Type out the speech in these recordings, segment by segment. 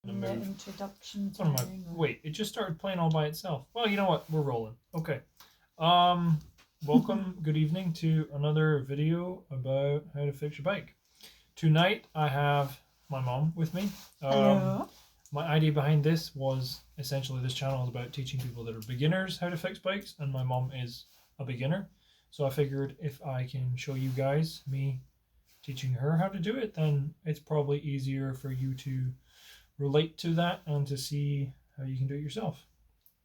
Introduction to Wait, it just started playing all by itself. Well, you know what? We're rolling. Okay. Welcome, good evening to another video about how to fix your bike. Tonight I have my mom with me. Hello. My idea behind this was essentially this channel is about teaching people that are beginners how to fix bikes, and my mom is a beginner. So I figured if I can show you guys me teaching her how to do it, then it's probably easier for you to relate to that and to see how you can do it yourself.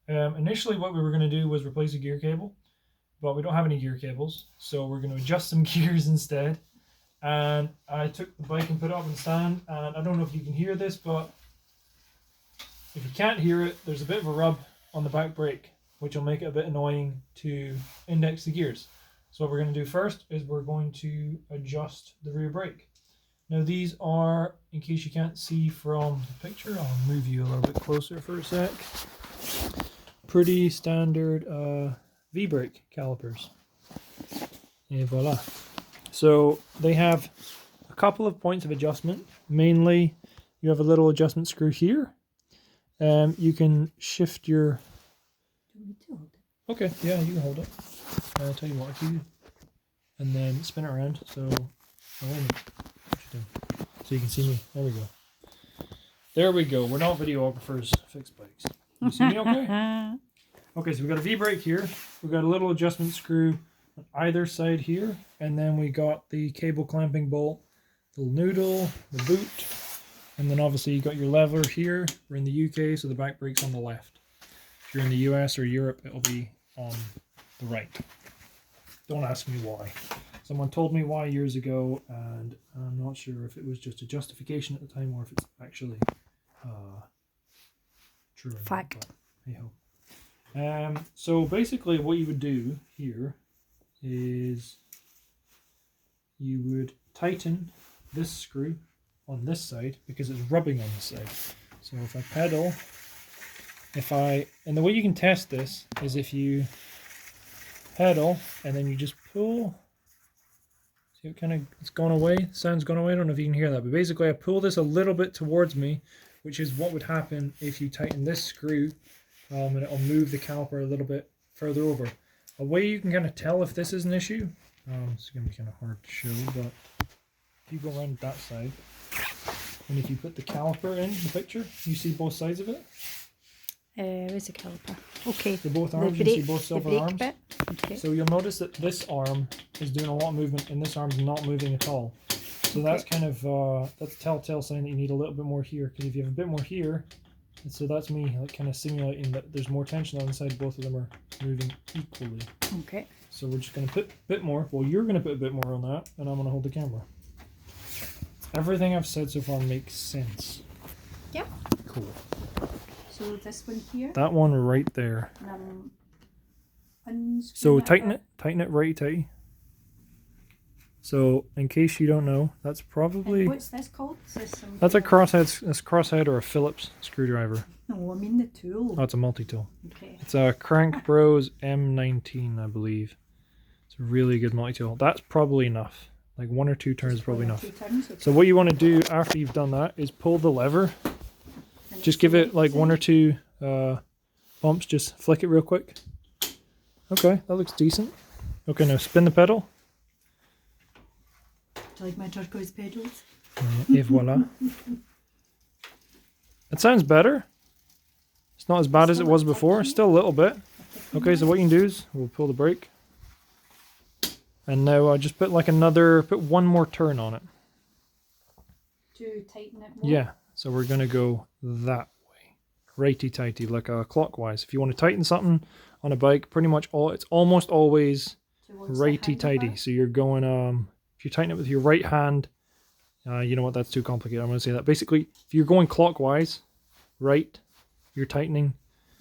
Initially what we were going to do was replace a gear cable, but we don't have any gear cables, so we're going to adjust some gears instead. And I took the bike and put it up in stand, and I don't know if you can hear this, but if you can't hear it, there's a bit of a rub on the back brake, which will make it a bit annoying to index the gears. So what we're going to do first is we're going to adjust the rear brake. Now these are, in case you can't see from the picture, I'll move you a little bit closer for a sec. Pretty standard V-brake calipers. Et voila. So they have a couple of points of adjustment. Mainly, you have a little adjustment screw here. You can shift your... Okay, yeah, you can hold it. I'll tell you what, if you... And then spin it around, so... So you can see me. There we go. There we go. We're not videographers, fix bikes. You see me okay? Okay, so we've got a V-brake here. We've got a little adjustment screw on either side here. And then we got the cable clamping bolt, the noodle, the boot. And then obviously you got your lever here. We're in the UK, so the back brake's on the left. If you're in the US or Europe, it'll be on the right. Don't ask me why. Someone told me why years ago, and I'm not sure if it was just a justification at the time or if it's actually true. Fact. Hey-ho. So basically what you would do here is you would tighten this screw on this side because it's rubbing on this side. So if I pedal, and the way you can test this is if you pedal and then you just pull. See, it's gone away. The sound's gone away. I don't know if you can hear that, but basically I pull this a little bit towards me, which is what would happen if you tighten this screw, and it'll move the caliper a little bit further over. A way you can kind of tell if this is an issue, it's going to be kind of hard to show, but if you go around that side, and if you put the caliper in the picture, you see both sides of it. Where's the caliper? Okay. For both arms, you see both silver arms. Bit. Okay. So you'll notice that this arm is doing a lot of movement and this arm's not moving at all. So that's kind of, that's a telltale sign that you need a little bit more here. Because if you have a bit more here, and so that's me like kind of simulating that there's more tension on the side, both of them are moving equally. Okay. So we're just going to put a bit more, well you're going to put a bit more on that, and I'm going to hold the camera. Everything I've said so far makes sense. Yeah. Cool. So this one here. That one right there. So tighten it right tight. So in case you don't know, that's probably... And what's this called? That's a crosshead or a Phillips screwdriver. No, I mean the tool. Oh, it's a multi-tool. Okay. It's a Crank Bros M19, I believe. It's a really good multi-tool. That's probably enough. Like 1 or 2 turns is probably enough. Okay. So what you want to do after you've done that is pull the lever. Just give it like 1 or 2 bumps. Just flick it real quick. Okay, that looks decent. Okay, now spin the pedal. Do you like my turquoise pedals? Et voila. It sounds better. It's not as bad as it was before. Still a little bit. Okay, so what you can do is we'll pull the brake. And now I just put like put 1 more turn on it. To tighten it more? Yeah. So we're going to go that way. Righty-tighty, like clockwise. If you want to tighten something on a bike, pretty much it's almost always righty-tighty. So you're going, if you tighten it with your right hand, you know what, that's too complicated. I'm going to say that. Basically, if you're going clockwise, right, you're tightening.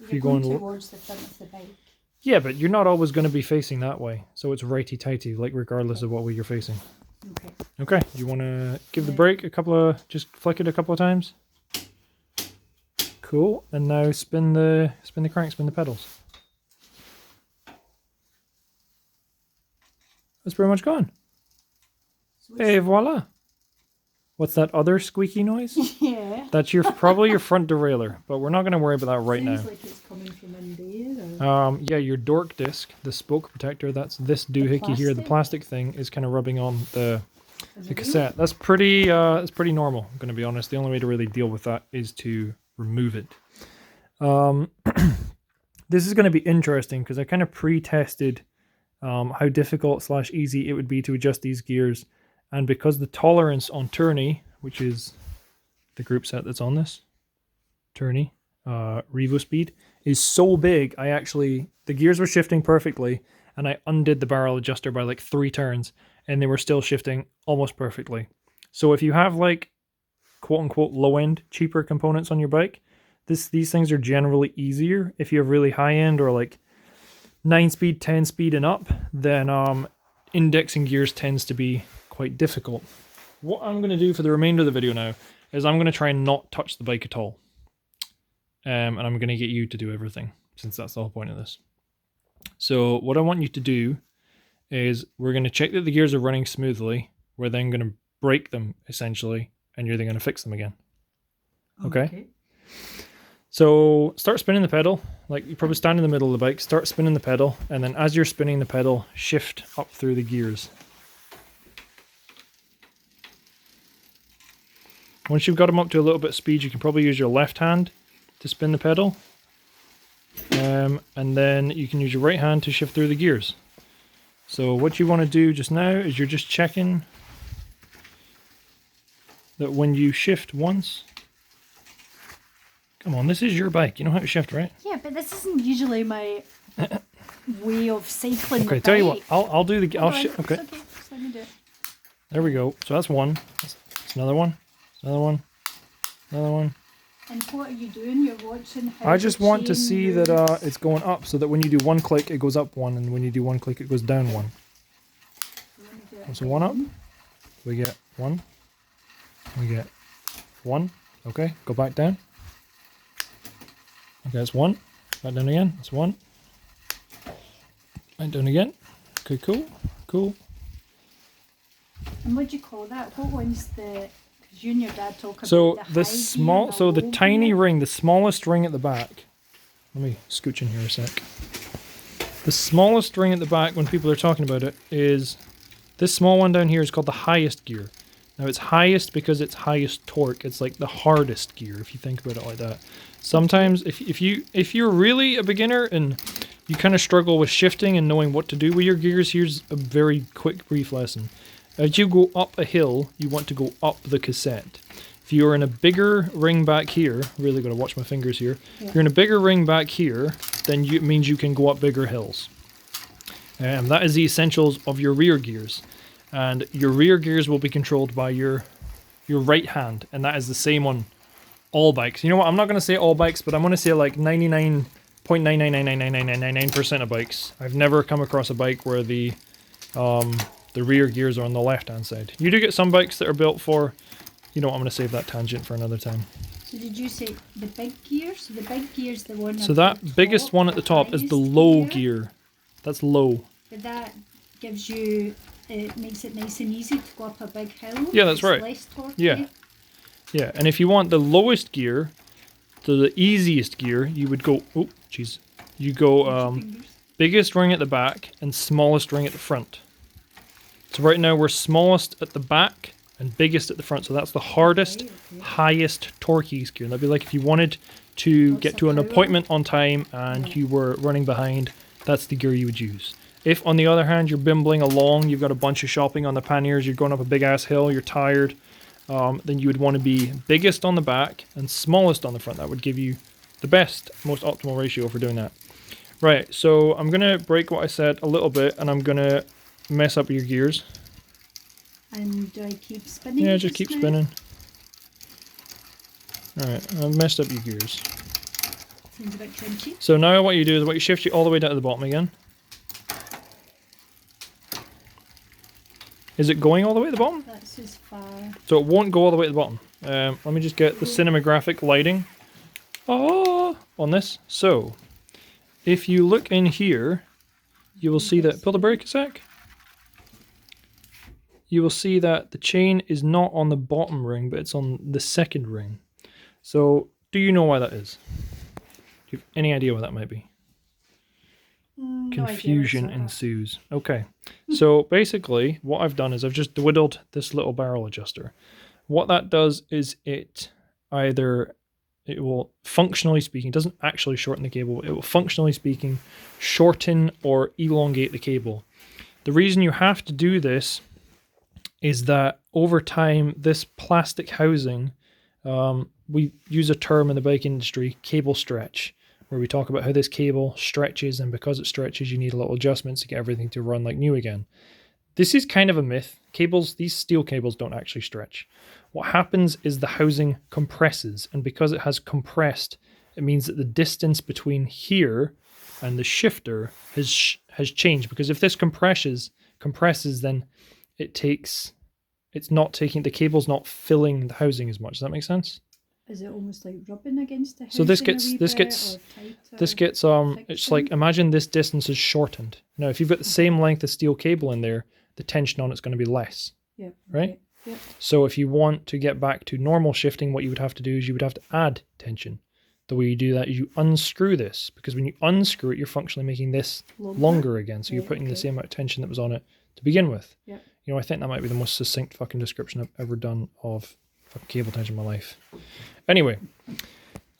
If you're going towards the front of the bike. Yeah, but you're not always going to be facing that way. So it's righty-tighty, like regardless of what way you're facing. Okay. Okay, you want to give the brake just flick it a couple of times. Cool, and now spin the crank, spin the pedals. That's pretty much gone. Et voila. What's that other squeaky noise? Yeah. That's probably your front derailleur, but we're not going to worry about that right Sounds now. like it's coming from in there. Or... Yeah, your dork disc, the spoke protector, that's this doohickey here, the plastic thing, is kind of rubbing on the cassette. That's pretty normal, I'm going to be honest. The only way to really deal with that is to remove it. This is going to be interesting because I kind of pre-tested how difficult / easy it would be to adjust these gears. And because the tolerance on Tourney, which is the group set that's on this, Tourney, Revo Speed, is so big, the gears were shifting perfectly, and I undid the barrel adjuster by like 3 turns, and they were still shifting almost perfectly. So if you have like, quote-unquote, low-end, cheaper components on your bike, these things are generally easier. If you have really high-end or like 9-speed, 10-speed and up, then indexing gears tends to be quite difficult. What I'm going to do for the remainder of the video now is I'm going to try and not touch the bike at all. And I'm going to get you to do everything, since that's the whole point of this. So what I want you to do is we're going to check that the gears are running smoothly. We're then going to brake them, essentially, and you're then going to fix them again. Okay? So start spinning the pedal. Like, you probably stand in the middle of the bike, start spinning the pedal, and then as you're spinning the pedal, shift up through the gears. Once you've got them up to a little bit of speed, you can probably use your left hand to spin the pedal. And then you can use your right hand to shift through the gears. So what you want to do just now is you're just checking that when you shift once... Come on, this is your bike. You know how to shift, right? Yeah, but this isn't usually my way of cycling. Okay, tell you what, I'll do the... Okay. Okay. Just let me do it. There we go. So that's one. That's another one. Another one. Another one. And what are you doing? You're watching how I just the want to chain see moves. that it's going up, so that when you do one click, it goes up one, and when you do one click, it goes down one. Let me do it So one up. again. We get one. We get one. Okay, go back down. Okay, that's one. Back down again. That's one. Back down again. Okay, cool. Cool. And what do you call that? What one's the... Because you and your dad talk about So the the high small, gear, so the low tiny gear. ring, the smallest ring at the back. Let me scooch in here a sec. The smallest ring at the back, when people are talking about it, is this small one down here is called the highest gear. Now it's highest because it's highest torque. It's like the hardest gear, if you think about it like that. Sometimes if you're really a beginner and you kind of struggle with shifting and knowing what to do with your gears, here's a very quick brief lesson. As you go up a hill, you want to go up the cassette. If you're in a bigger ring back here, really got to watch my fingers here. Yeah. If you're in a bigger ring back here, then it means you can go up bigger hills. That is the essentials of your rear gears. And your rear gears will be controlled by your right hand, and that is the same on all bikes. You know what, I'm not going to say all bikes, but I'm going to say like 99.9999999% of bikes. I've never come across a bike where the rear gears are on the left hand side. You do get some bikes that are built for, you know what, I'm going to save that tangent for another time. So did you say the big gears? The big gear's the one So at that the biggest top, one at the top is the highest low gear. That's low. But that gives you, it makes it nice and easy to go up a big hill. Yeah, that's It's right. less torquey. Yeah. Yeah, and if you want the lowest gear, to the easiest gear, you would go, oh, jeez. You go Fingers. biggest ring at the back and smallest ring at the front. So right now we're smallest at the back and biggest at the front. So that's the hardest, Okay. highest torquey gear. And that'd be like if you wanted to Lots get of to an power. appointment on time and Yeah. you were running behind, that's the gear you would use. If, on the other hand, you're bimbling along, you've got a bunch of shopping on the panniers, you're going up a big-ass hill, you're tired, then you would want to be biggest on the back and smallest on the front. That would give you the best, most optimal ratio for doing that. Right, so I'm going to break what I said a little bit, and I'm going to mess up your gears. And do I keep spinning? Yeah, just keep now? spinning. Alright, I've messed up your gears. Seems a bit crunchy. So now what you do is what you shift you all the way down to the bottom again. Is it going all the way to the bottom? That's as far. So it won't go all the way to the bottom. Let me just get the cinematographic lighting on this. So, if you look in here, you will see that... Pull the brake a sec. you will see that the chain is not on the bottom ring, but it's on the second ring. So do you know why that is? Do you have any idea what that might be? Confusion ensues. Okay, so basically what I've done is I've just dwiddled this little barrel adjuster. What that does is it will, functionally speaking, doesn't actually shorten the cable, it will functionally speaking shorten or elongate the cable. The reason you have to do this is that over time, this plastic housing, we use a term in the bike industry, cable stretch, where we talk about how this cable stretches, and because it stretches, you need a little adjustments to get everything to run like new again. This is kind of a myth. Cables, these steel cables don't actually stretch. What happens is the housing compresses, and because it has compressed, it means that the distance between here and the shifter has changed, because if this compresses, then it's not taking, the cable's not filling the housing as much. Does that make sense? Is it almost like rubbing against the housing? So this gets it's like, imagine this distance is shortened. Now if you've got the same length of steel cable in there, the tension on it's going to be less. Yeah. Right? Okay. Yep. So if you want to get back to normal shifting, what you would have to do is you would have to add tension. The way you do that is you unscrew this, because when you unscrew it, you're functionally making this longer again. So you're putting the same amount of tension that was on it to begin with. Yep. You know, I think that might be the most succinct fucking description I've ever done of fucking cable tension in my life. Anyway,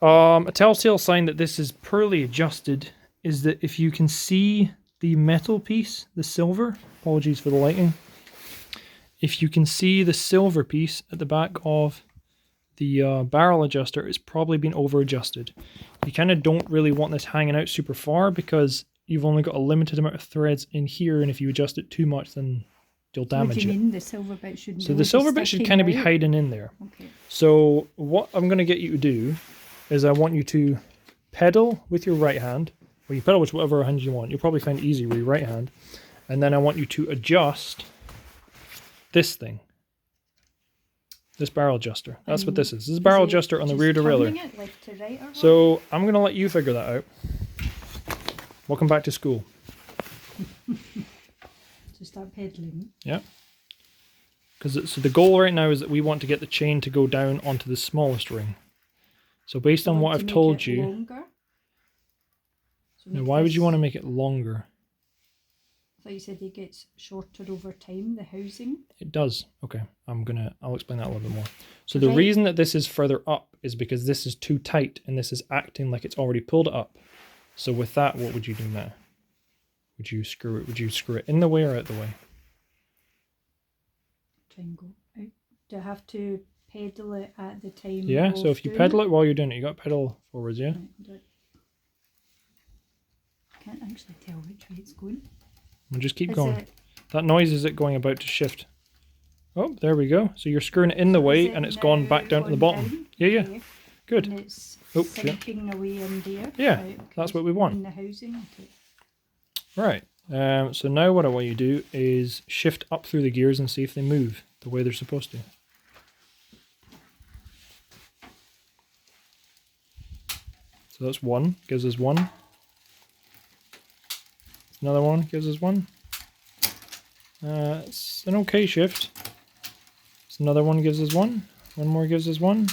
a telltale sign that this is poorly adjusted is that if you can see the metal piece, the silver, apologies for the lighting, if you can see the silver piece at the back of the barrel adjuster, it's probably been over adjusted. You kind of don't really want this hanging out super far because you've only got a limited amount of threads in here, and if you adjust it too much, then you'll damage it. What do you mean the silver bit shouldn't? So the silver bit should kind of be hiding in there. Okay. So what I'm going to get you to do is I want you to pedal with your right hand, or you pedal with whatever hand you want. You'll probably find it easy with your right hand. And then I want you to adjust this thing. This barrel adjuster. That's what this is. This is a barrel adjuster on the rear derailleur. It left to right, or so I'm going to let you figure that out. Welcome back to school. So start pedaling. Yeah. Because so the goal right now is that we want to get the chain to go down onto the smallest ring. So based on what I've told you... Longer. So now why would you want to make it longer? I thought you said it gets shorter over time, the housing. It does. Okay, I'll explain that a little bit more. So the reason that this is further up is because this is too tight and this is acting like it's already pulled it up. So with that, what would you do now? Would you screw it in the way or out the way? Try and go out. Do I have to pedal it at the time? Yeah, so if you pedal it while you're doing it, you got to pedal forwards, yeah? Right, I can't actually tell which way it's going. We'll just keep going. That noise is it going about to shift. Oh, there we go. So you're screwing it in the way and it's gone back down to the bottom. Yeah. Okay. Good. And it's Oh, sinking away in there. Yeah, right, okay. That's what we want. In the housing. Okay. Right. So now what I want you to do is shift up through the gears and see if they move the way they're supposed to. So that's one, gives us one. Another one gives us one. It's an okay shift. It's another one gives us one. One more gives us one.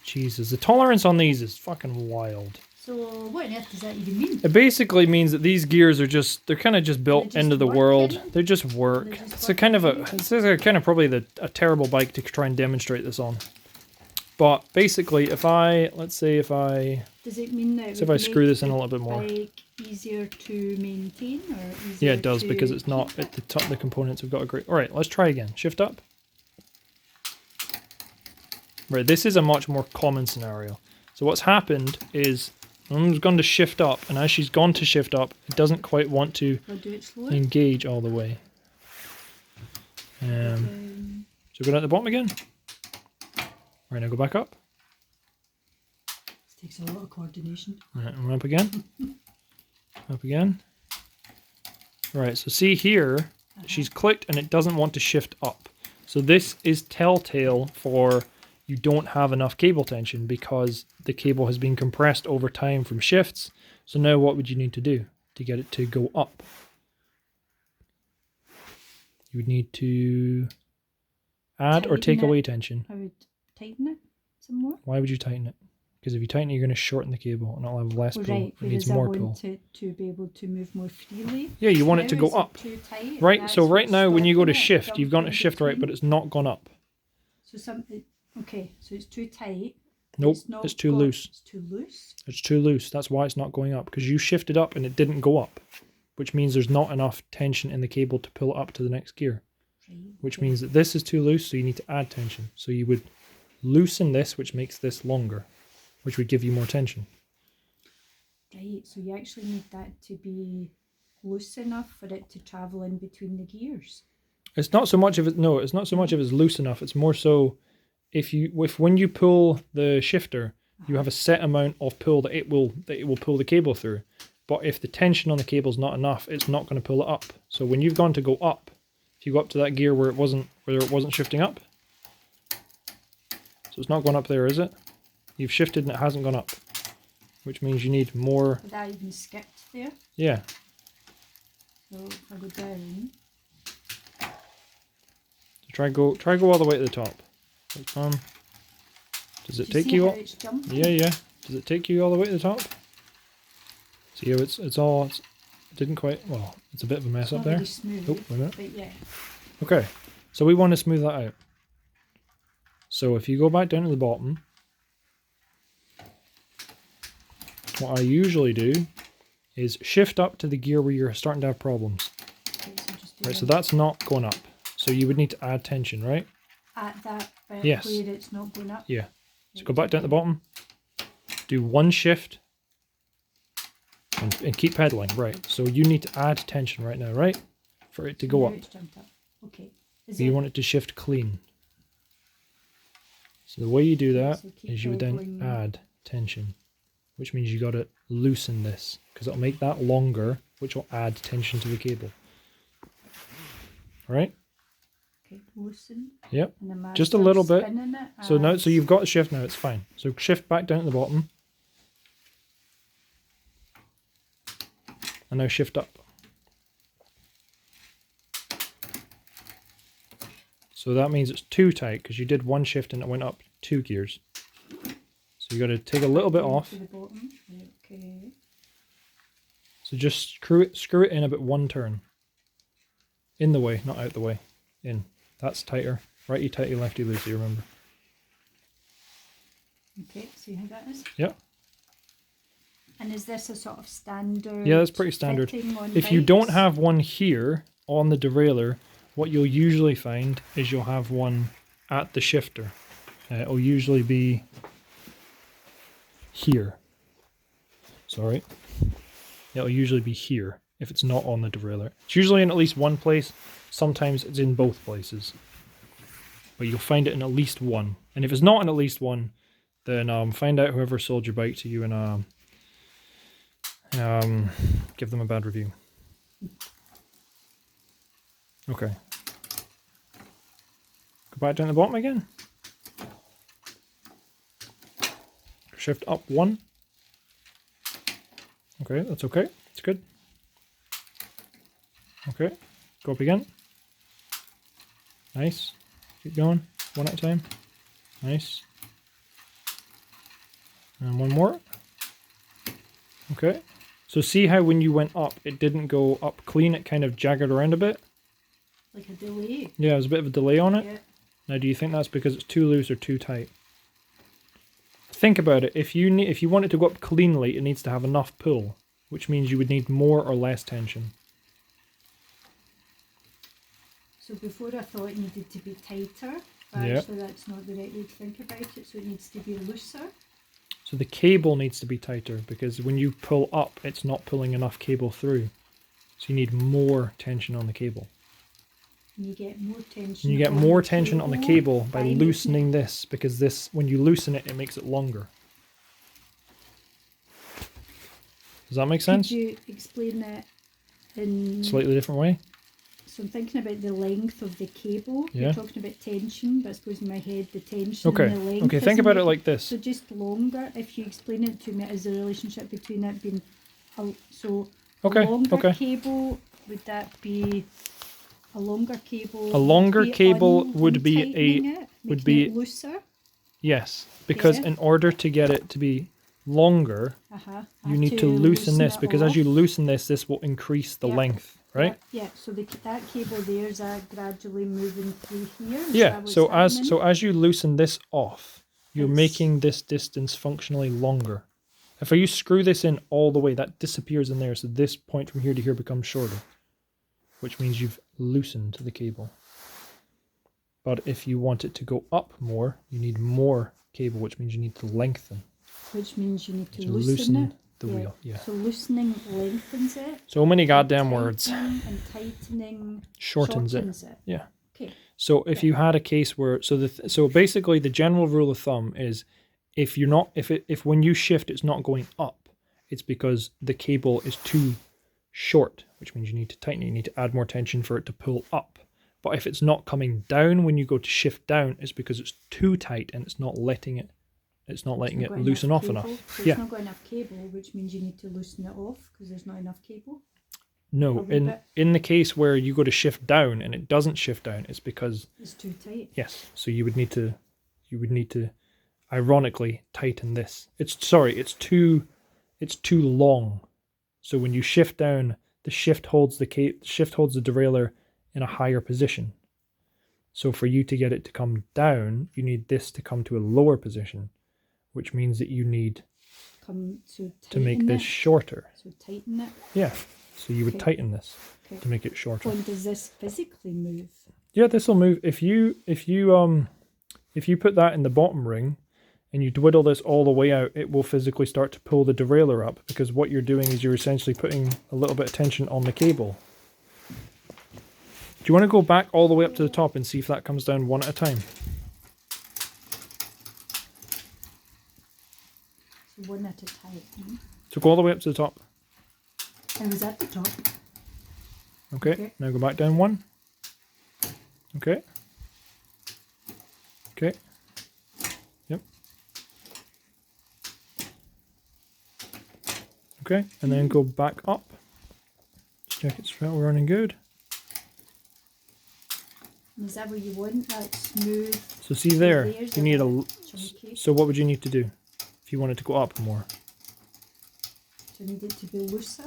Jesus, the tolerance on these is fucking wild. So what on earth does that even mean? It basically means that these gears are they're kind of just built into the world. They just work. It's a kind of probably a terrible bike to try and demonstrate this on. But basically, does it mean that if I screw this in a little bit more, bike easier to maintain or easier? Yeah, it does because it's not at the top. The components have got a great. All right, let's try again. Shift up. Right, this is a much more common scenario. So what's happened is Mum's gone to shift up, and as she's gone to shift up, it doesn't quite want to engage all the way. So go down to the bottom again. Right, now go back up. This takes a lot of coordination. Right, and up again. Up again. Right, so see here, she's clicked and it doesn't want to shift up. So this is telltale for you don't have enough cable tension because the cable has been compressed over time from shifts. So now what would you need to do to get it to go up? you would need to add or Tighten take it. away tension. I would tighten it some more. Why would you tighten it? Because if you tighten it, you're going to shorten the cable and it'll have less Oh, pull. right, It needs whereas I more want pull. it to be able to move more freely. Yeah, you want it to Now go is it up. too tight? Right, That's so right what's now when you go to stopping it shift, you've gone to jumping shift right, between. but it's not gone up. So okay, so it's too tight. Nope, not it's too got- loose. It's too loose. It's too loose. That's why it's not going up. Because you shifted up and it didn't go up. Which means there's not enough tension in the cable to pull it up to the next gear. Right. Which okay. means that this is too loose, so you need to add tension. So you would loosen this, which makes this longer. Which would give you more tension. Right, so you actually need that to be loose enough for it to travel in between the gears. It's not so much of it. No, it's not so much of it's loose enough. It's more so if when you pull the shifter, you have a set amount of pull that it will pull the cable through. But if the tension on the cable is not enough, it's not going to pull it up. So when you've gone to go up, if you go up to that gear where it wasn't shifting up, so it's not going up there, is it? You've shifted and it hasn't gone up, which means you need more. But that even skipped there. Yeah. So if I go down. So try go all the way to the top. Does it Do take see you how up? it's jumping? Yeah. Does it take you all the way to the top? See how it didn't quite, well, it's a bit of a mess It's up not there. really smooth, Oh, wait a minute. but yeah. Okay, so we want to smooth that out. So if you go back down to the bottom, what I usually do is shift up to the gear where you're starting to have problems. Okay, so just do Right, so that that's not going up. So you would need to add tension, right? at that bit Yes. where it's not going up. Yeah. So go back down to the bottom, do one shift, and keep pedaling. Right, so you need to add tension right now, right? For it to go Now up. it's jumped up. Okay. Is So you want it to shift clean. So the way you do that So keep is you would then pedaling. add tension, which means you got to loosen this because it'll make that longer, which will add tension to the cable. All right? Okay, loosen. Yep. And then Just a little bit. spinning it So now, as- so you've got to shift now. It's fine. So shift back down to the bottom, and now shift up. So that means it's too tight because you did one shift and it went up 2 gears. So you got to take a little bit down off. to the bottom. Right, okay. So just screw it in about 1 turn. In the way, not out the way. In. That's tighter. Righty tighty, lefty loosey, remember. Okay, see how that is? Yeah. And is this a sort of standard? Yeah, that's pretty standard. fitting on If you don't bikes? have one here on the derailleur, what you'll usually find is you'll have one at the shifter. It'll usually be here. Sorry. It'll usually be here if it's not on the derailleur. It's usually in at least one place. Sometimes it's in both places. But you'll find it in at least one. And if it's not in at least one, then find out whoever sold your bike to you and give them a bad review. Okay. Go back down to the bottom again. Shift up 1. Okay, that's okay. It's good. Okay. Go up again. Nice. Keep going. 1 at a time. Nice. And 1 more. Okay. So see how when you went up, it didn't go up clean. It kind of jagged around a bit. Like a delay. Yeah, there's a bit of a delay on it. Yeah. Now, do you think that's because it's too loose or too tight? Think about it. If you want it to go up cleanly, it needs to have enough pull, which means you would need more or less tension. So before I thought it needed to be tighter, but Yeah. actually that's not the right way to think about it. So it needs to be looser. So the cable needs to be tighter because when you pull up, it's not pulling enough cable through. So you need more tension on the cable. And you get more tension. And you get on more the tension on the cable by making loosening this because this, when you loosen it, it makes it longer. Does that make sense? Could you explain that in... Slightly different way? So I'm thinking about the length of the cable. Yeah. You're talking about tension, but I suppose in my head the tension Okay. and the length. Okay, think isn't about it it? like this. So just longer. If you explain it to me as the relationship between it being so Okay, a longer okay. cable, would that be A longer cable. A longer cable would be untightening it, would making be- it looser. Yes, because Yeah. in order to get it to be longer, Uh-huh. you need to loosen this, because as you loosen this will increase the Yep. length, right? Yeah. So that cable there's gradually moving through here. Is Yeah. that what's So happening? as you loosen this off, you're It's- making this distance functionally longer. If you screw this in all the way, that disappears in there, so this point from here to here becomes shorter, which means you've loosened the cable. But if you want it to go up more, you need more cable, which means you need to lengthen. Which means you need to To loosen it. the wheel. Yeah. So loosening lengthens it. So many and goddamn words. tightening and tightening Shortens it. it. Yeah. Okay. So if you had a case where so basically the general rule of thumb is if when you shift it's not going up, it's because the cable is too short, which means you need to tighten it. You need to add more tension for it to pull up. But if it's not coming down when you go to shift down, it's because it's too tight and it's not letting it loosen off enough. So Yeah. it's not got enough cable, which means you need to loosen it off because there's not enough cable. No, A wee bit. in the case where you go to shift down and it doesn't shift down, it's because It's too tight. yes. So you would need to ironically tighten this. It's too long. So when you shift down, the shift holds the derailleur in a higher position. So for you to get it to come down, you need this to come to a lower position, which means that you need Come to make this it. shorter. So tighten it. Yeah. So you would Okay. tighten this Okay. to make it shorter. When does this physically move? Yeah, this will move. If you put that in the bottom ring and you dwiddle this all the way out, it will physically start to pull the derailleur up, because what you're doing is you're essentially putting a little bit of tension on the cable. Do you want to go back all the way up to the top and see if that comes down one at a time? So one at a time. So go all the way up to the top. I was at the top. Okay. Okay. Now go back down one. Okay. Okay. Yep. Okay, and then go back up. Just check it's all running good. Is that what you want? That smooth, So see there, layers you of need chunky? so what would you need to do if you wanted to go up more? So you need it to be looser?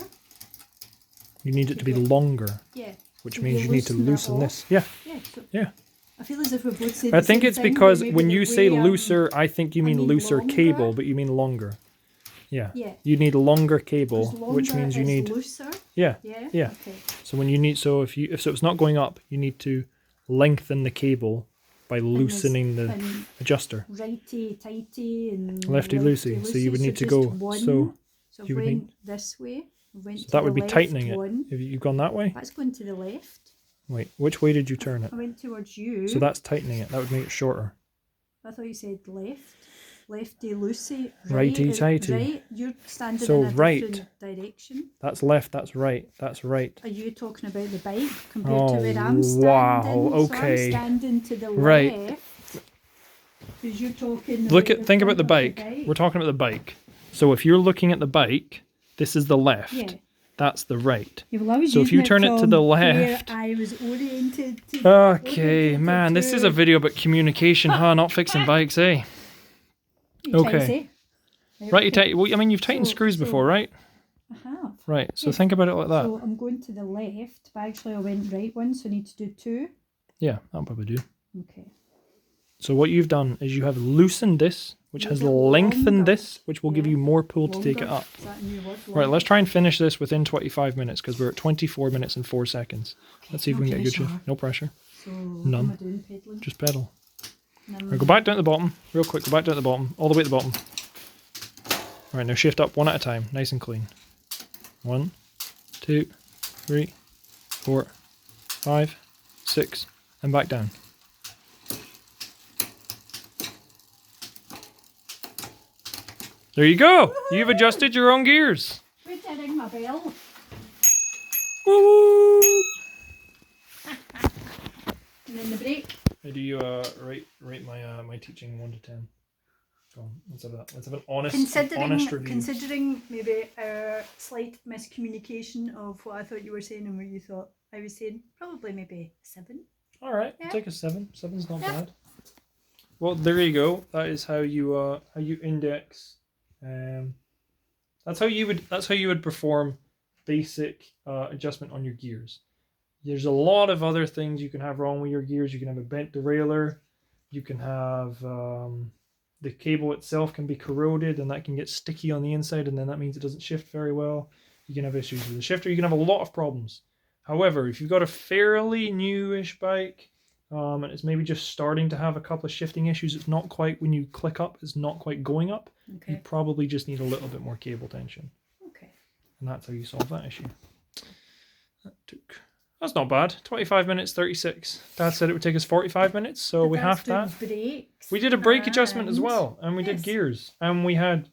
You need it to be Okay. longer, Yeah. which So means you you need to loosen it loosen off? this. Yeah, Yeah. So yeah. I feel as if we're both saying I the think same it's thing, because but maybe when the you say way, looser, I think you I mean mean looser longer. cable, but you mean longer. Yeah. Yeah. You need a longer cable, 'Cause which longer means you is need looser. yeah. Yeah. Yeah. Okay. So when you need if it's not going up, you need to lengthen the cable by loosening the And adjuster. righty tighty and Lefty loosey. So you would need to just go one. so So you would went this way. Went so to that would the be left tightening it. one. Have you gone that way? That's going to the left. Wait, which way did you turn it? I went towards you. So that's tightening it. That would make it shorter. I thought you said left. Lefty loosey. Righty tighty. Right. You're standing So in a right. different direction. That's left, that's right, that's right. Are you talking about the bike compared Oh, to where I'm standing? wow, So okay. I'm standing to the Right. left. Because you're talking Think about the front bike. of the We're talking about the bike. So if you're looking at the bike, this is the left. Yeah. That's the right. Yeah, well, I was So if using you turn it to from the where left- I was oriented to. Okay, oriented man, this is a to- video about communication, huh? Not fixing bikes, eh? You trying to okay. say? Right, you tighten. Well, I mean, you've tightened So- screws so- before, right? I have. Right. So Yeah. think about it like that. So I'm going to the left, but actually I went right one, so I need to do two. Yeah, that'll probably do. Okay. So what you've done is you have loosened this, which has Make it lengthened longer. this, which will give Yeah. you more pull to take it Longer. up. Is that a new word? Right, let's try and finish this within 25 minutes because we're at 24 minutes and 4 seconds. Let's see if we can get a good shift. No pressure. So None. what am I doing, pedaling? Just pedal. And Right, go back down to the bottom, real quick. Go back down to the bottom, all the way at the bottom. Right, now shift up one at a time, nice and clean. 1, 2, 3, 4, 5, 6, and back down. There you go. You've adjusted your own gears. Wait till I ring my bell. Woo! And then the brake. How do you rate my my teaching 1 to 10? Go on, let's have an honest review. Considering maybe a slight miscommunication of what I thought you were saying and what you thought I was saying probably maybe 7. All right, Yeah. I'll take a 7. 7's not Yeah. bad. Well, there you go. That is how you index. That's how you would perform basic adjustment on your gears. There's a lot of other things you can have wrong with your gears. You can have a bent derailleur. You can have the cable itself can be corroded, and that can get sticky on the inside, and then that means it doesn't shift very well. You can have issues with the shifter. You can have a lot of problems. However, if you've got a fairly newish bike, and it's maybe just starting to have a couple of shifting issues, it's not quite, when you click up, it's not quite going up. You Okay. probably just need a little bit more cable tension. Okay. And that's how you solve that issue. That's not bad. 25 minutes, 36. Dad said it would take us 45 minutes, so we have that. Brakes. We did a brake adjustment as well, and we did Yes. gears, and we had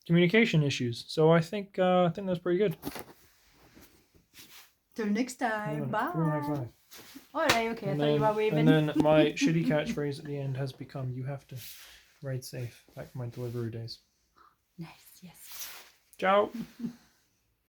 communication issues. So I think that's pretty good. Till next time. Bye. Give me a high five. Alright, okay. And I thought you then, were waving. and then my shitty catchphrase at the end has become, "You have to ride safe." Back to my delivery days. Nice, yes. Ciao.